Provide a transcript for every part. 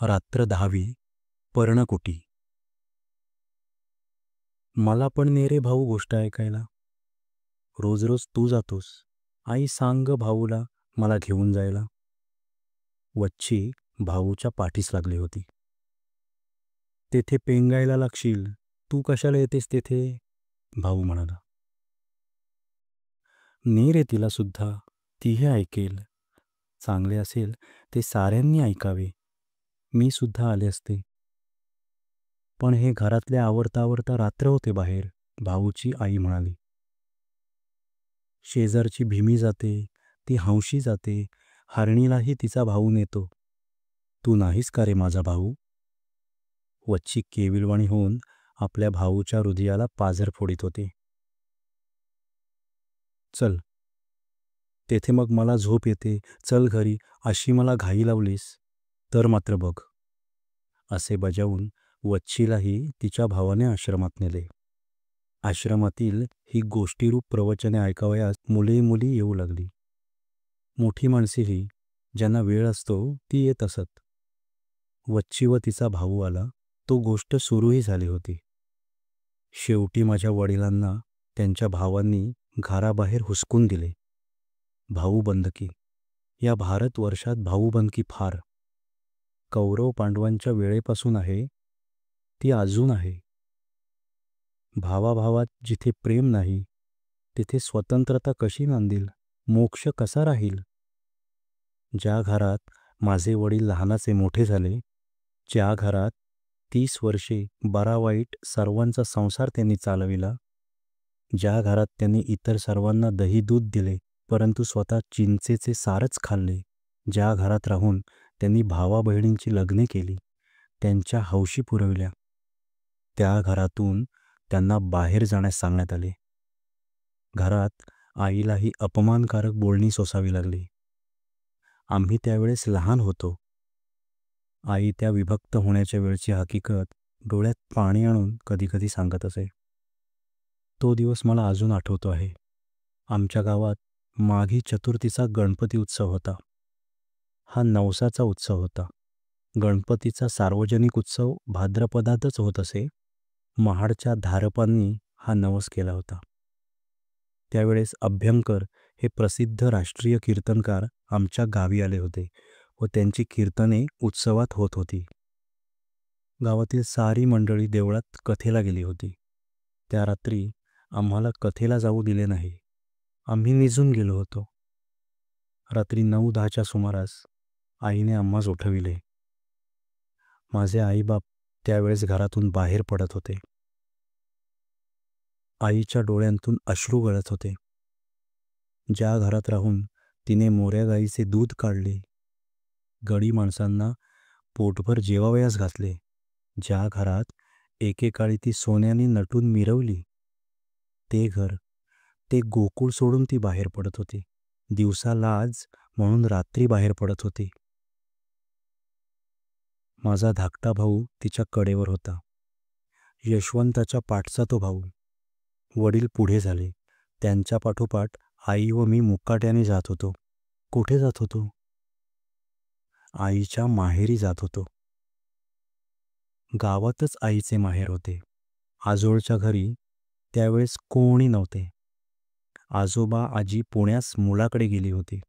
रात्र 10वी. पर्णकुटी. मला पण ने रे भाऊ गोष्ट ऐकायला. रोज रोज तू जातोस. आई सांग ग भाऊला मला घेऊन जायला. वच्ची भाऊच्या पाठीस लागली होती. तेथे पेंगायला लागशील, तू कशाला येतेस तेथे, भाऊ म्हणाला. ने रे तिला सुद्धा, तीही ऐकेल. चांगले असेल ते साऱ्यांनी ऐकावे. मी सुद्धा आले असते. पण हे घरातले आवरता आवरता रात्र होते बाहेर, भाऊची आई म्हणाली. शेजारची भीमी जाते, ती हंशी जाते, हरणीलाही तिचा भाऊ नेतो. तू नाहीस का रे माझा भाऊ. वच्ची केविलवाणी होऊन आपल्या भाऊच्या हृदयाला पाझर फोडीत होते. चल, तेथे मग मला झोप येते, चल घरी, अशी मला घाई लावलीस तर मात्र बघ. असे बजावून वच्चीलाही तिच्या भावाने आश्रमात नेले. आश्रमातील ही गोष्टीरूप प्रवचने ऐकावयास मुले मुली येऊ लागली. मोठी माणसेही ज्यांना वेळ असतो ती येत असत. वच्ची व तिचा भाऊ आला, तो गोष्ट सुरूही झाली होती. शेवटी माझ्या वडिलांना त्यांच्या भावांनी घराबाहेर हुसकून दिले. भाऊबंदकी, या भारतवर्षात भाऊबंदकी फार. कौरव पांडवांच्या वेळेपासून आहे, ती अजून आहे. भावाभावात जिथे प्रेम नाही, तिथे स्वतंत्रता कशी नांदील, मोक्ष कसा राहील. ज्या घरात माझे वडील लहानाचे मोठे झाले, ज्या घरात 30 वर्षे बरा वाईट सर्वांचा संसार त्यांनी चालविला, ज्या घरात त्यांनी इतर सर्वांना दही दूध दिले परंतु स्वतः चिंचेचे सारच खाल्ले, ज्या घरात राहून त्यांनी भावा बहिणींची लग्ने केली, त्यांच्या हौशी पुरविल्या, त्या घरातून त्यांना बाहेर जाण्यास सांगण्यात आले. घरात आईलाही अपमानकारक बोलणी सोसावी लागली. आम्ही त्यावेळेस लहान होतो. आई त्या विभक्त होण्याच्या वेळची हकीकत डोळ्यात पाणी आणून कधी कधी सांगत असे. तो दिवस मला अजून आठवतो आहे. आमच्या गावात माघी चतुर्थीचा गणपती उत्सव होता. हा नवसाचा उत्सव होता. गणपतीचा सार्वजनिक उत्सव भाद्रपदातच होत असे. महाडच्या धारपांनी हा नवस केला होता. त्यावेळेस अभ्यंकर हे प्रसिद्ध राष्ट्रीय कीर्तनकार आमच्या गावी आले होते व त्यांची कीर्तने उत्सवात होत होती. गावातील सारी मंडळी देवळात कथेला गेली होती. त्या रात्री आम्हाला कथेला जाऊ दिले नाही. आम्ही निजून गेलो होतो. रात्री 9-10च्या सुमारास आईने आम्हास उठविले. माझे आईबाप त्यावेळेस घरातून बाहेर पडत होते. आईच्या डोळ्यांतून अश्रू गळत होते. ज्या घरात राहून तिने मोऱ्या गाईचे दूध काढले, गडी माणसांना पोटभर जेवावयास घातले, ज्या घरात एकेकाळी ती सोन्याने नटून मिरवली, ते घर, ते गोकुळ सोडून ती बाहेर पडत होती. दिवसा लाज म्हणून रात्री बाहेर पडत होती. माझा धाकटा भाऊ तिच्या कडेवर होता. यशवंताच्या पाठचा तो भाऊ. वडील पुढे झाले. त्यांच्या पाठोपाठ आई व मी मुकाट्याने जात होतो. कुठे जात होतो? आईच्या माहेरी जात होतो. गावातच आईचे माहेर होते. आजोळच्या घरी त्यावेळेस कोणी नव्हते. आजोबा आजी पुण्यास मुलाकडे गेली होती.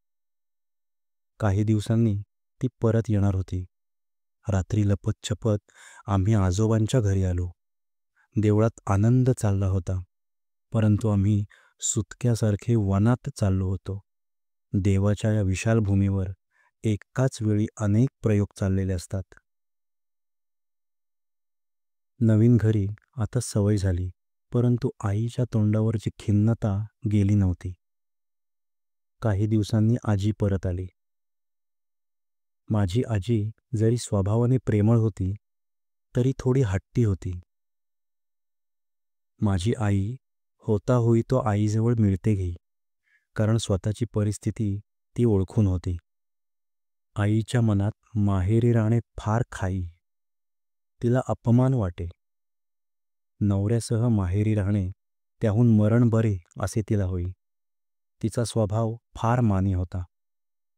काही दिवसांनी ती परत येणार होती. रात्री लपतछपत आम्ही आजोबांच्या घरी आलो. देवळात आनंद चालला होता, परंतु आम्ही सुटक्यासारखे वनात चाललो होतो. देवाच्या या विशाल भूमीवर एकाच वेळी अनेक प्रयोग चाललेले असतात. नवीन घरी आता सवय झाली, परंतु आईच्या तोंडावरची खिन्नता गेली नव्हती. काही दिवसांनी आजी परत आली. माझी आजी जरी स्वभावाने प्रेमळ होती, तरी थोडी हट्टी होती. माझी आई होता होई तो आईजवळ मिळते घेई, कारण स्वतःची परिस्थिती ती ओळखून होती. आईच्या मनात माहेरी राहणे फार खाई. तिला अपमान वाटे. नवऱ्यासह माहेरी राहणे त्याहून मरण बरे असे तिला होई. तिचा स्वभाव फार मानी होता.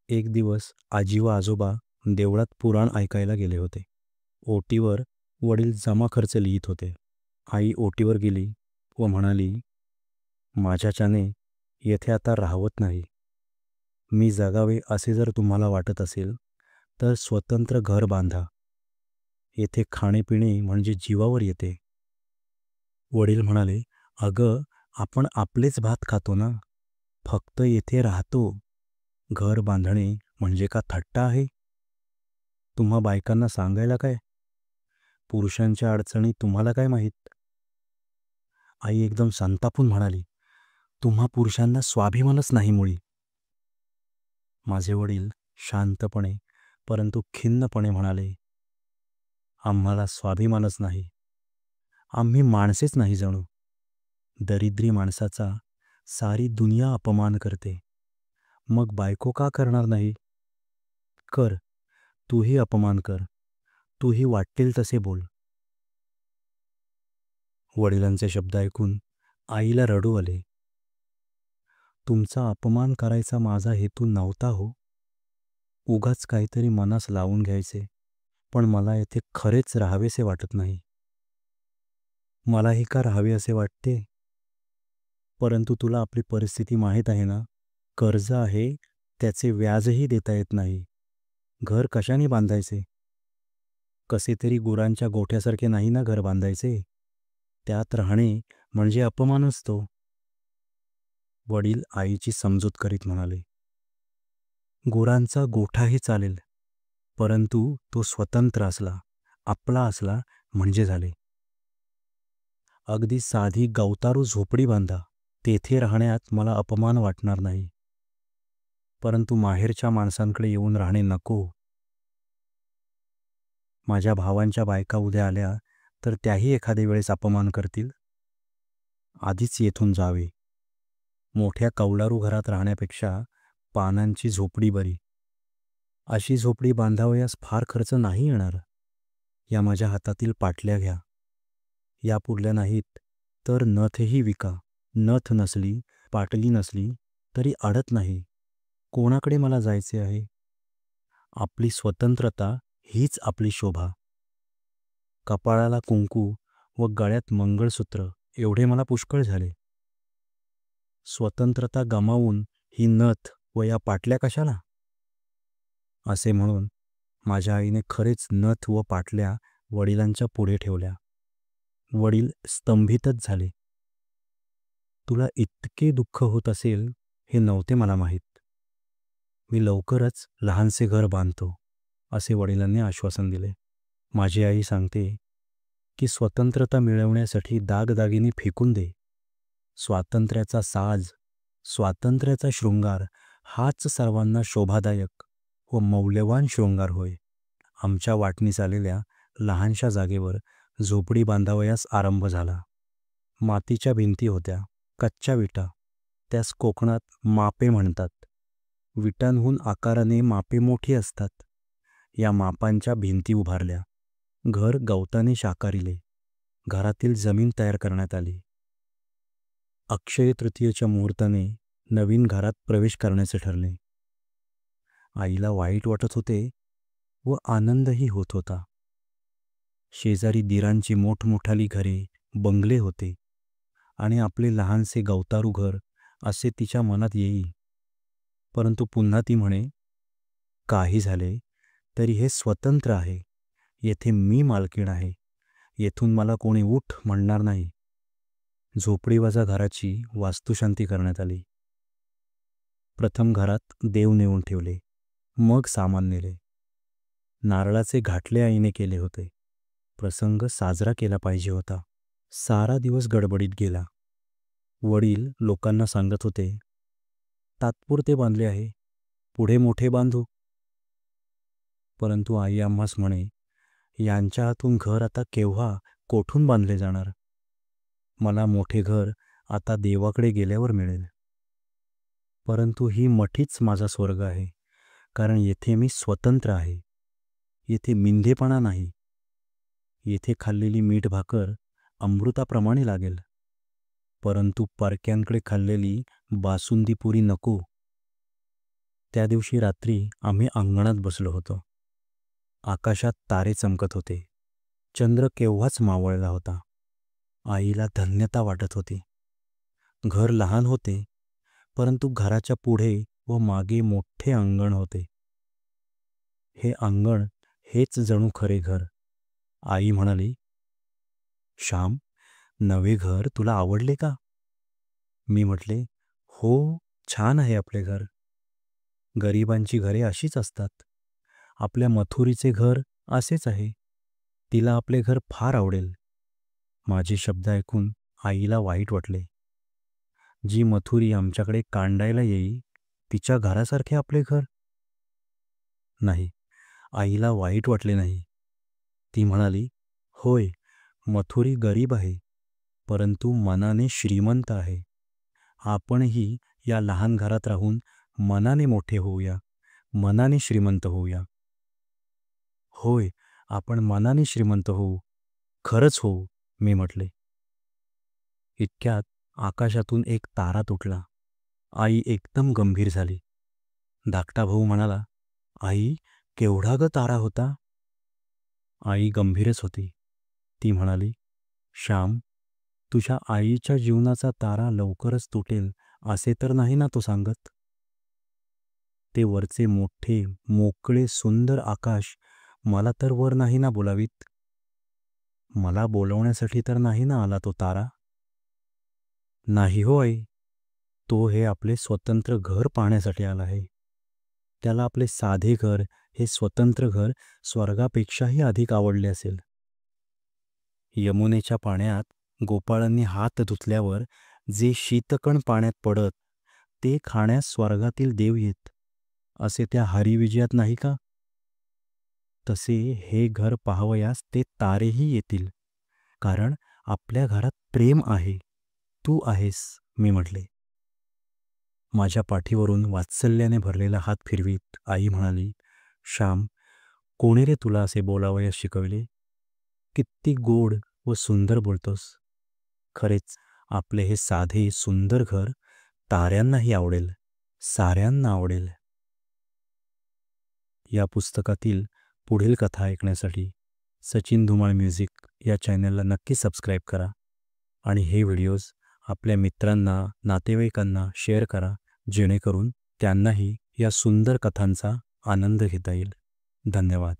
एक दिवस आजी व आजोबा देवळात पुराण ऐकायला गेले होते. ओटीवर वडील जमा खर्च लिहित होते. आई ओटीवर गेली व म्हणाली, माझ्याच्याने येथे आता राहवत नाही. मी जगावे असे जर तुम्हाला वाटत असेल तर स्वतंत्र घर बांधा. येथे खाणेपिणे म्हणजे जीवावर येते. वडील म्हणाले, अगं, आपण आपलेच भात खातो ना, फक्त येथे राहतो. घर बांधणे म्हणजे का थट्टा आहे? तुम्हा बायकांना सांगायला काय? पुरुषांच्या अडचणी तुम्हाला काय माहीत? आई एकदम संतापून म्हणाली, तुम्हा पुरुषांना स्वाभिमानच नाही मुळी. माझे वडील शांतपणे परंतु खिन्नपणे म्हणाले, आम्हाला स्वाभिमानच नाही. आम्ही माणसेच नाही जणू. दरिद्री माणसाचा सारी दुनिया अपमान करते. मग बायको का करणार नाही? कर, तूही अपमान कर, तूही वाटेल तसे बोल. वडिलांचे शब्द ऐकून आईला रडू आले. तुमचा अपमान करायचा माझा हेतू नव्हता हो. उगाच काहीतरी मनास लावून घ्यायचे, पण मला येथे खरेच राहावेसे वाटत नाही. मलाही का राहावे असे वाटते? परंतु तुला आपली परिस्थिती माहीत आहे ना. कर्ज आहे, त्याचे व्याजही देता येत नाही. घर कशाने बांधायचे? कसे तरी गुरांच्या गोठ्यासारखे नाही ना घर बांधायचे. त्यात राहणे म्हणजे अपमानच तो. वडील आईची समजूत करीत म्हणाले, गुरांचा गोठाही चालेल, परंतु तो स्वतंत्र असला, आपला असला म्हणजे झाले. अगदी साधी गवतारू झोपडी बांधा, तेथे राहण्यात मला अपमान वाटणार नाही. परंतु माहेरच्या माणसांकडे येऊन राहणे नको. माझ्या भावांच्या बायका उद्या आल्या तर त्याही एखाद्या वेळेस अपमान करतील. आधीच येथून जावे. मोठ्या कौलारू घरात राहण्यापेक्षा पानांची झोपडी बरी. अशी झोपडी बांधावयास फार खर्च नाही येणार. या माझ्या हातातील पाटल्या घ्या. या पुरल्या नाहीत तर नथही विका. नथ नसली, पाटली नसली तरी अडत नाही. कोणाकडे मला जायचे आहे? आपली स्वतंत्रता हीच आपली शोभा. कपाळाला कुंकू व गळ्यात मंगळसूत्र एवढे मला पुष्कळ झाले. स्वतंत्रता गमावून ही नथ व या पाटल्या कशाला? असे म्हणून माझ्या आईने खरेच नथ व पाटल्या वडिलांच्या पुढे ठेवल्या. वडील स्तंभितच झाले. तुला इतके दुःख होत असेल हे नव्हते मला माहीत. मी लवकरच लहानसे घर बांधतो, असे वडिलांनी आश्वासन दिले. माझी आई सांगते की स्वतंत्रता मिळवण्यासाठी दागदागिने फेकून दे. स्वातंत्र्याचा साज, स्वातंत्र्याचा शृंगार हाच सर्वांना शोभादायक व मौल्यवान शृंगार होय. आमच्या वाटणीस आलेल्या लहानशा जागेवर झोपडी बांधावयास आरंभ झाला. मातीच्या भिंती होत्या, कच्च्या विटा. त्यास कोकणात मापे म्हणतात. विटांहून आकाराने मापे मोठी असतात. या मापांच्या भिंती उभारल्या. घर गवताने शाकारिले. घरातील जमीन तयार करण्यात आली. अक्षय तृतीयेच्या मुहूर्ताने नवीन घरात प्रवेश करण्याचे ठरले. आईला वाईट वाटत होते व आनंदही होत होता. शेजारी दिरांची मोठमोठाली घरे, बंगले होते आणि आपले लहानसे गवतारू घर असे तिच्या मनात येई. परंतु पुन्हा ती म्हणे, काही झाले तरी हे स्वतंत्र आहे. येथे मी मालकीण आहे. येथून मला कोणी उठ म्हणणार नाही. झोपडीवजा घराची वास्तुशांती करण्यात आली. प्रथम घरात देव नेऊन ठेवले, मग सामान नेले. नारळाचे घाटले आईने केले होते. प्रसंग साजरा केला पाहिजे होता. सारा दिवस गडबडीत गेला. वडील लोकांना सांगत होते, तात्पुरते बांधले आहे, पुढे मोठे बांधू. परंतु आई आम्हास म्हणे, यांच्या हातून घर आता केव्हा कोठून बांधले जाणार? मला मोठे घर आता देवाकडे गेल्यावर मिळेल. परंतु ही मठीच माझा स्वर्ग आहे, कारण येथे मी स्वतंत्र आहे. येथे मिंधेपणा नाही. येथे खाल्लेली मीठ भाकर अमृताप्रमाणे लागेल. परंतु परक्यांकडे खाल्लेली बासुंदी पुरी नको. त्या दिवशी रात्री आम्ही अंगणात बसलो होतो. आकाशात तारे चमकत होते. चंद्र केव्हाच मावळला होता. आईला धन्यता वाटत होती. घर लहान होते, परंतु घराच्या पुढे व मागे मोठे अंगण होते. हे अंगण हेच जणू खरे घर. आई म्हणाली, "श्याम, नवे घर तुला आवडले का?" मी म्हटले, "हो, छान आहे आपले घर. गरिबांची घरे अशीच असतात. आपल्या मथुरीचे घर असेच आहे. तिला आपले घर फार आवडेल." माझे शब्द ऐकून आईला वाईट वाटले. जी मथुरी आमच्याकडे कांडायला येई, तिच्या घरासारखे आपले घर? नाही, आईला वाईट वाटले नाही. ती म्हणाली, "होय, मथुरी गरीब आहे, परंतु मनाने श्रीमंत आहे. आपणही या लहान घरात राहून मनाने मोठे होऊया, मनाने श्रीमंत होऊया." "होय, आपण मनाने श्रीमंत होऊ, खरंच होऊ," मी म्हटले. इतक्यात आकाशातून एक तारा तुटला. आई एकदम गंभीर झाली. धाकटा भाऊ म्हणाला, "आई, केवढा ग तारा होता?" आई गंभीरच होती. ती म्हणाली, "श्याम, तुझ्या आईच्या जीवनाचा तारा लवकरच तुटेल असे तर नाही ना तू सांगत? ते वरचे मोठे, मोकळे, सुंदर आकाश मला तर वर नाही ना बोलावीत? मला बोलवण्यासाठी तर नाही ना आला तो तारा?" "नाही हो आई, तो हे आपले स्वतंत्र घर पाहण्यासाठी आला आहे. त्याला आपले साधे घर, हे स्वतंत्र घर स्वर्गापेक्षाही अधिक आवडले असेल." यमुनेच्या पाण्यात गोपाळांनी हात धुतल्यावर जे शीतकण पाण्यात पडत, ते खाण्यास स्वर्गातील देव येत, असे त्या हरिविजयात नाही का? तसे हे घर पाहावयास ते तारेही येतील, कारण आपल्या घरात प्रेम आहे, तू आहेस, मी म्हटले. माझ्या पाठीवरून वात्सल्याने भरलेला हात फिरवीत आई म्हणाली, "श्याम, कोणी रे तुला असे बोलावयास शिकवले? किती गोड व सुंदर बोलतोस. खरेच आपले हे साधे सुंदर घर ताऱ्यांनाही आवडेल, साऱ्यांना आवडेल." या पुस्तकातील पुढील कथा ऐकण्यासाठी सचिन धुमाळ म्युझिक या चॅनलला नक्की सबस्क्राईब करा आणि हे व्हिडिओज आपल्या मित्रांना, नातेवाईकांना शेअर करा, जेणेकरून त्यांनाही या सुंदर कथांचा आनंद घेता येईल. धन्यवाद.